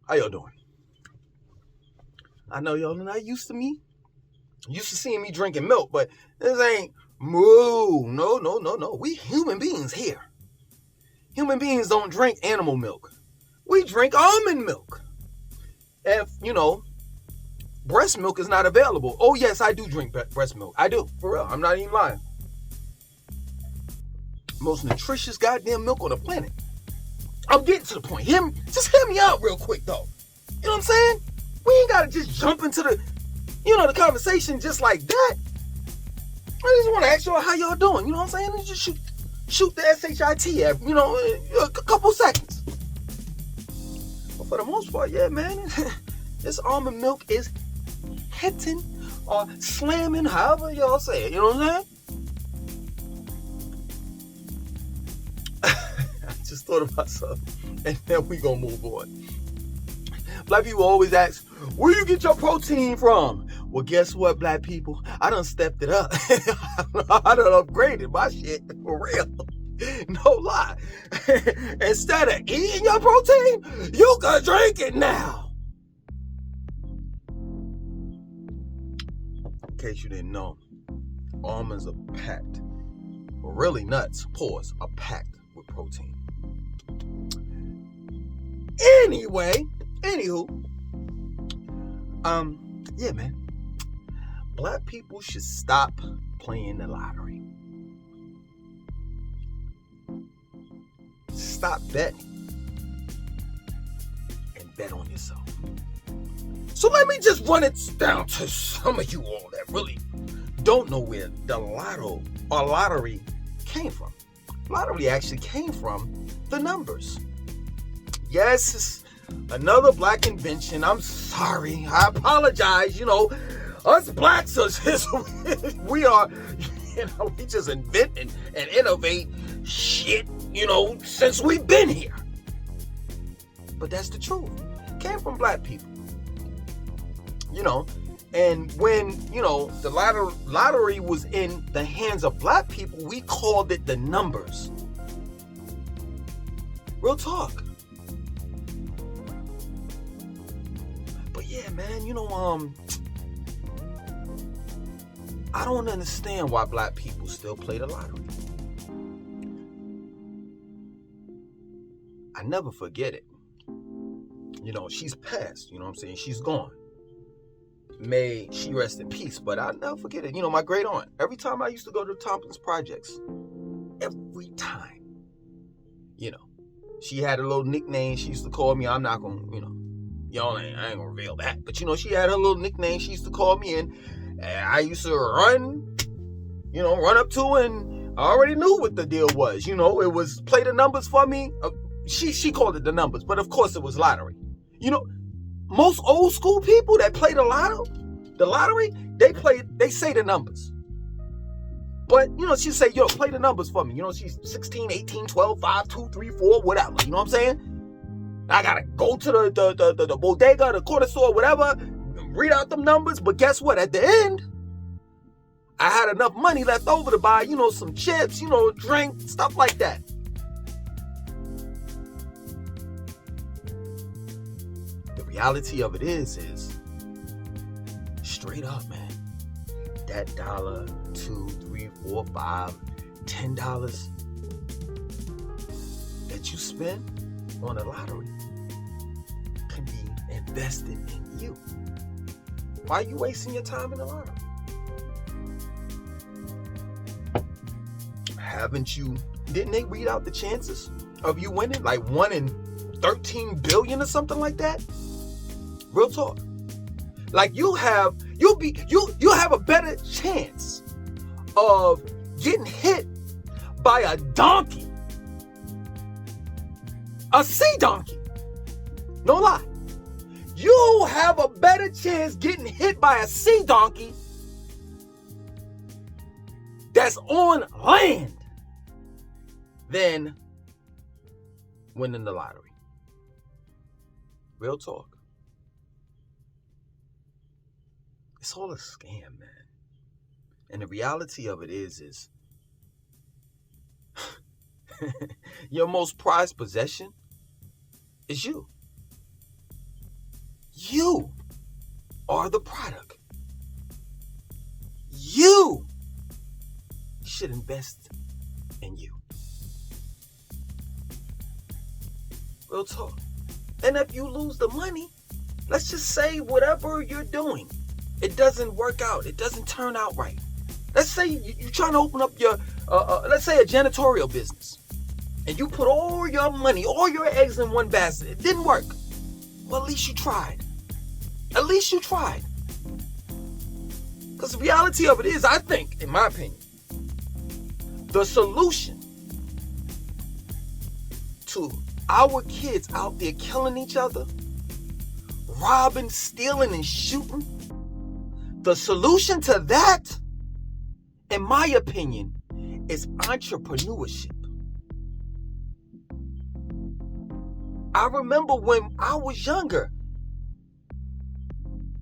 How y'all doing? I know y'all not used to me. Used to seeing me drinking milk, but this ain't moo. No, no, no, no. We human beings here. Human beings don't drink animal milk. We drink almond milk. If, breast milk is not available. Oh, yes, I do drink breast milk. I do. For real. I'm not even lying. Most nutritious goddamn milk on the planet. I'm getting to the point. Just hear me out real quick, though. You know what I'm saying? We ain't got to just jump into the conversation just like that. I just want to ask y'all how y'all doing. You know what I'm saying? Just shoot the SHIT at, a couple seconds. But for the most part, yeah, man, this almond milk is hitting or slamming, however y'all say it. You know what I'm saying? I just thought about something, and then we gonna move on. Black people always ask, where you get your protein from? Well, guess what, black people? I done stepped it up. I done upgraded my shit, for real. No lie. Instead of eating your protein, you can drink it now. In case you didn't know, almonds are packed, or really nuts, pause, are packed with protein. Anywho, yeah, man. Black people should stop playing the lottery. Stop betting and bet on yourself. So let me just run it down to some of you all that really don't know where the lotto or lottery came from. Lottery actually came from the numbers. Yes, it's another black invention. I'm sorry. I apologize. Us blacks are just, we are, we just invent and innovate shit, since we've been here. But that's the truth. It came from black people. And when, the lottery was in the hands of black people, we called it the numbers. Real talk. But yeah, man, I don't understand why black people still play the lottery. I never forget it. She's passed, you know what I'm saying? She's gone. May she rest in peace, but I'll never forget it. My great aunt, every time I used to go to Tompkins Projects, every time, she had a little nickname she used to call me. I'm not going to, I ain't going to reveal that. But, she had her little nickname she used to call me, and I used to run up to her, and I already knew what the deal was. It was play the numbers for me. She called it the numbers, but of course it was lottery. Most old school people that play the lottery, they say the numbers. But, she'd say, play the numbers for me. She's 16, 18, 12, 5, 2, 3, 4, whatever. You know what I'm saying? I got to go to the bodega, the corner store, whatever, read out them numbers. But guess what? At the end, I had enough money left over to buy, some chips, drink, stuff like that. The reality of it is straight up, man. That $1, $2, $3, $4, $5, $10 that you spend on a lottery can be invested in you. Why are you wasting your time in the lottery? Didn't they read out the chances of you winning? Like 1 in 13 billion or something like that? Real talk. Like you'll have a better chance of getting hit by a donkey. A sea donkey. No lie. You'll have a better chance getting hit by a sea donkey that's on land than winning the lottery. Real talk. It's all a scam, man. And the reality of it is your most prized possession is you. You are the product. You should invest in you. Real talk. And if you lose the money, let's just say whatever you're doing, it doesn't work out. It doesn't turn out right. Let's say you're trying to open up your, let's say a janitorial business. And you put all your money, all your eggs in one basket. It didn't work. Well, at least you tried. At least you tried. Because the reality of it is, I think, in my opinion, the solution to our kids out there killing each other, robbing, stealing, and shooting, the solution to that, in my opinion, is entrepreneurship. I remember when I was younger,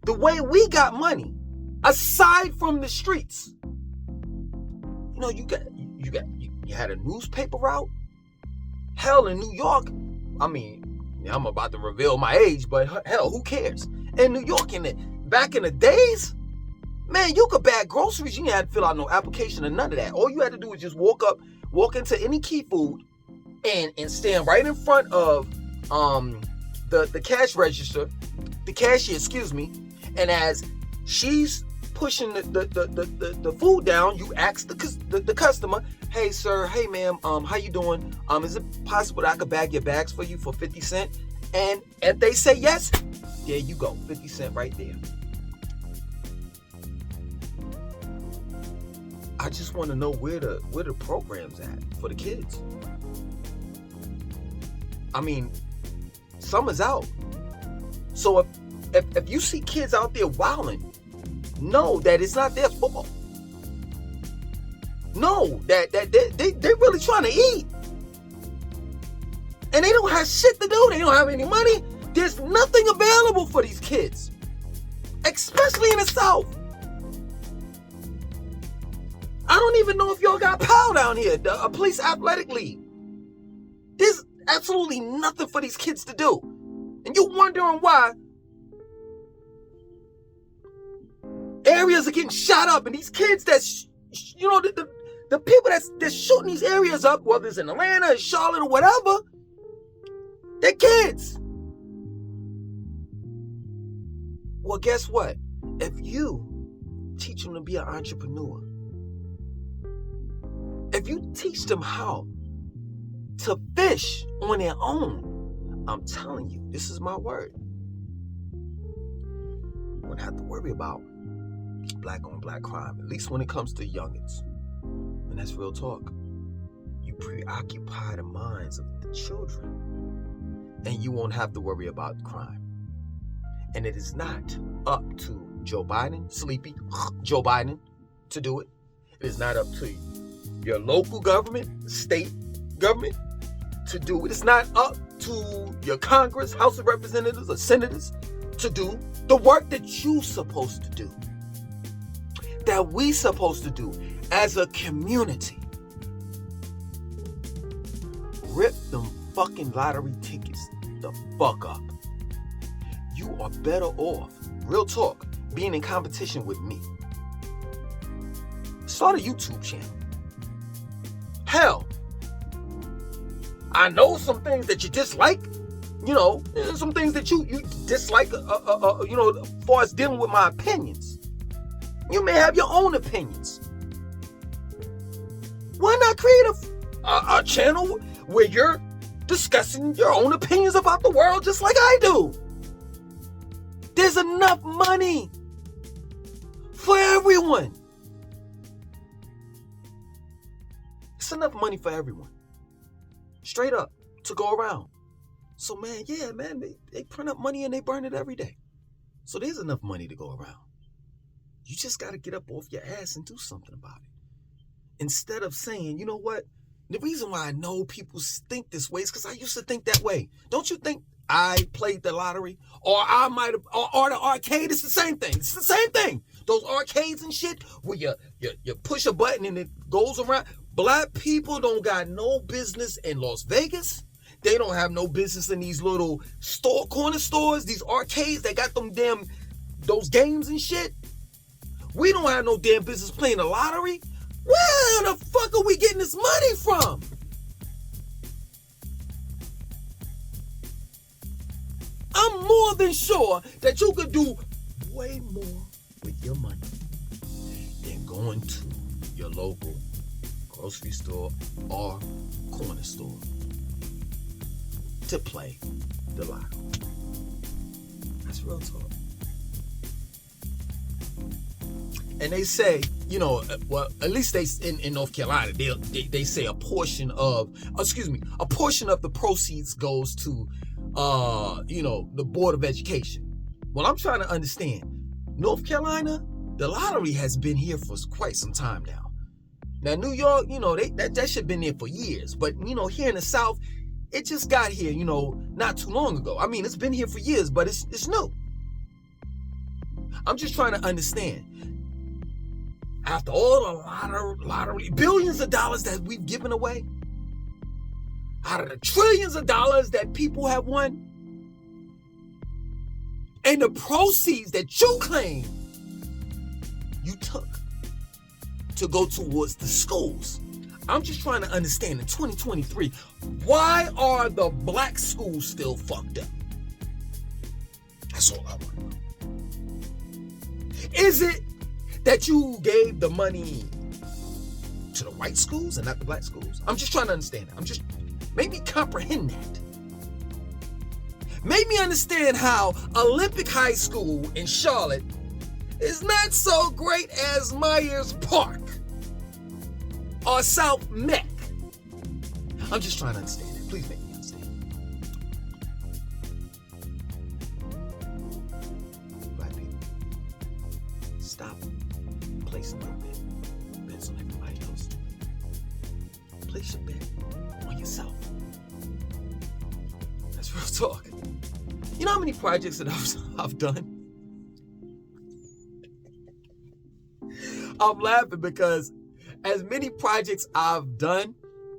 the way we got money, aside from the streets, you know, you had a newspaper route. Hell, in New York, I mean, I'm about to reveal my age, but hell, who cares? In New York, back in the days, man, you could bag groceries. You didn't have to fill out no application or none of that. All you had to do was just walk into any Key Food and stand right in front of the cash register, the cashier, excuse me, and as she's pushing the food down, you ask the customer, hey sir, hey ma'am, how you doing? Is it possible that I could bag your bags for you for 50 cents? And if they say yes, there you go, 50 cents right there. I just want to know where the program's at for the kids. I mean, summer's out. So if you see kids out there wilding, know that it's not their fault. Know that they're really trying to eat. And they don't have shit to do. They don't have any money. There's nothing available for these kids. Especially in the South. I don't even know if y'all got PAL down here, a police athletic league. There's absolutely nothing for these kids to do. And you're wondering why areas are getting shot up, and these kids the people that's shooting these areas up, whether it's in Atlanta or Charlotte or whatever, they're kids. Well, guess what? If you teach them to be an entrepreneur, if you teach them how to fish on their own, I'm telling you, this is my word, you won't have to worry about black on black crime, at least when it comes to youngins. And that's real talk. You preoccupy the minds of the children, and you won't have to worry about crime. And it is not up to Joe Biden, sleepy Joe Biden, to do it. It is not up to your local government, state government to do it. It's not up to your Congress, House of Representatives, or senators to do the work that you're supposed to do, that we supposed to do as a community. Rip them fucking lottery tickets the fuck up. You are better off, real talk, being in competition with me. Start a YouTube channel. Hell, I know some things that you dislike, some things that you dislike, as far as dealing with my opinions. You may have your own opinions. Why not create a channel where you're discussing your own opinions about the world just like I do? There's enough money for everyone. It's enough money for everyone. Straight up, to go around. So man, they print up money and they burn it every day. So there's enough money to go around. You just got to get up off your ass and do something about it. Instead of saying, you know what? The reason why I know people think this way is because I used to think that way. Don't you think I played the lottery? Or I might have, or the arcade? It's the same thing. It's the same thing. Those arcades and shit where you push a button and it goes around. Black people don't got no business in Las Vegas. They don't have no business in these little corner stores, these arcades that got those games and shit. We don't have no damn business playing the lottery. Where the fuck are we getting this money from? I'm more than sure that you could do way more with your money than going to your local grocery store or corner store to play the lotto. That's real talk. And they say, well, at least they in North Carolina, they say a portion of the proceeds goes to the Board of Education. Well, I'm trying to understand. North Carolina, the lottery has been here for quite some time now. Now, New York, that shit been there for years. But, here in the South, it just got here, not too long ago. I mean, it's been here for years, but it's new. I'm just trying to understand. After all the lottery, billions of dollars that we've given away, out of the trillions of dollars that people have won, and the proceeds that you claim you took to go towards the schools. I'm just trying to understand in 2023, why are the black schools still fucked up? That's all I want to know. Is it that you gave the money to the white schools and not the black schools? I'm just trying to understand that. Make me comprehend that. Make me understand how Olympic High School in Charlotte is not so great as Myers Park or South Meck. I'm just trying to understand that. Please make me understand. Black people, stop placing your bets on everybody else. Place your bet on yourself. That's real talk. You know how many projects that I've done? I'm laughing because as many projects I've done,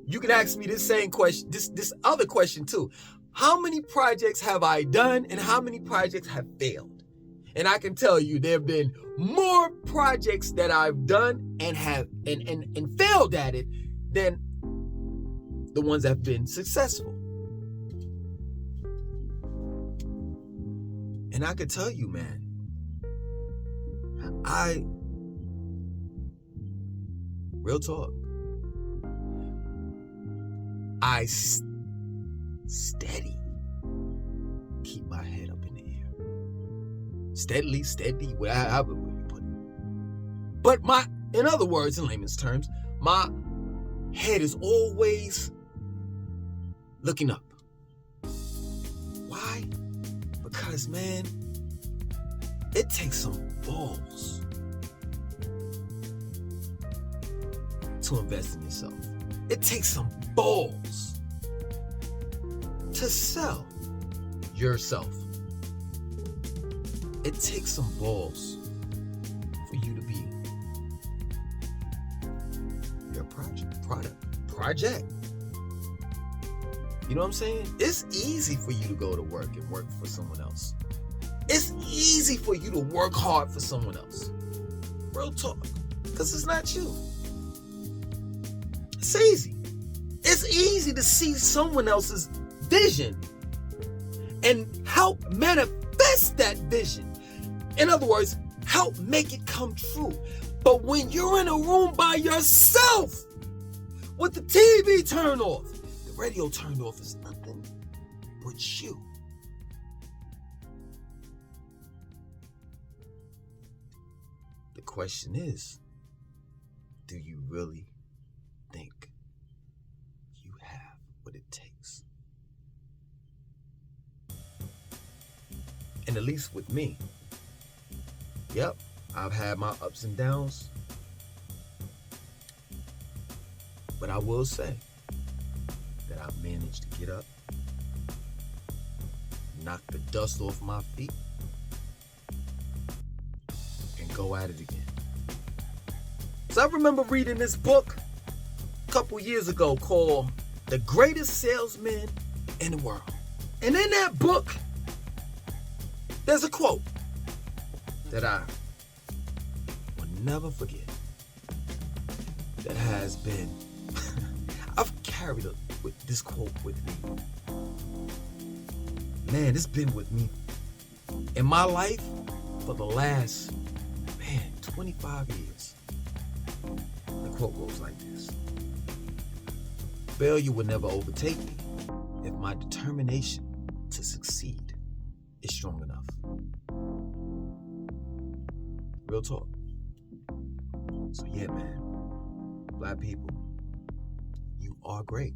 you can ask me this same question, this other question too. How many projects have I done and how many projects have failed? And I can tell you there have been more projects that I've done and have and failed at it than the ones that have been successful. And I could tell you, man, real talk, I steady keep my head up in the air. Steady, whatever you put it. But in other words, in layman's terms, my head is always looking up. Why? Because, man, it takes some balls to invest in yourself. It takes some balls to sell yourself. It takes some balls for you to be your project. You know what I'm saying? It's easy for you to go to work and work for someone else. It's easy for you to work hard for someone else. Real talk. Because it's not you. It's easy. It's easy to see someone else's vision and help manifest that vision. In other words, help make it come true. But when you're in a room by yourself with the TV turned off, the radio turned off, is nothing but you. The question is, do you really think you have what it takes? And at least with me, yep, I've had my ups and downs. But I will say that I've managed to get up, knock the dust off my feet, and go at it again. So I remember reading this book a couple years ago called The Greatest Salesman in the world. And in that book, there's a quote that I will never forget. That has been, I've carried this quote with me. Man, it's been with me in my life for the last, 25 years. The quote goes like this: failure will never overtake me if my determination to succeed is strong enough. Real talk. So yeah, man, Black people, you are great.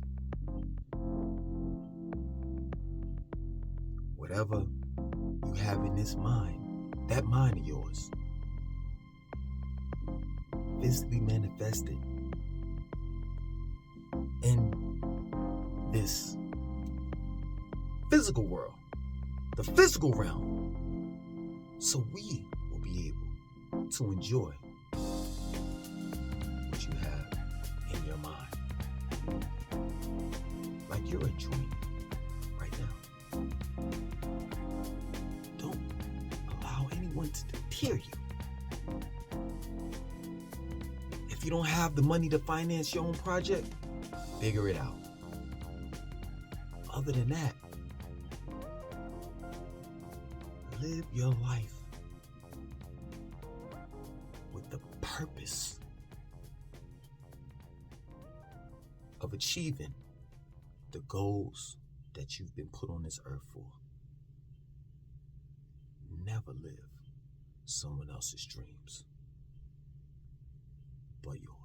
Whatever you have in this mind, that mind of yours, physically manifested in this physical world, the physical realm, so we will be able to enjoy what you have in your mind, like you're enjoying right now. Don't allow anyone to deter you. If you don't have the money to finance your own project, figure it out. Other than that, live your life with the purpose of achieving the goals that you've been put on this earth for. Never live someone else's dreams but yours.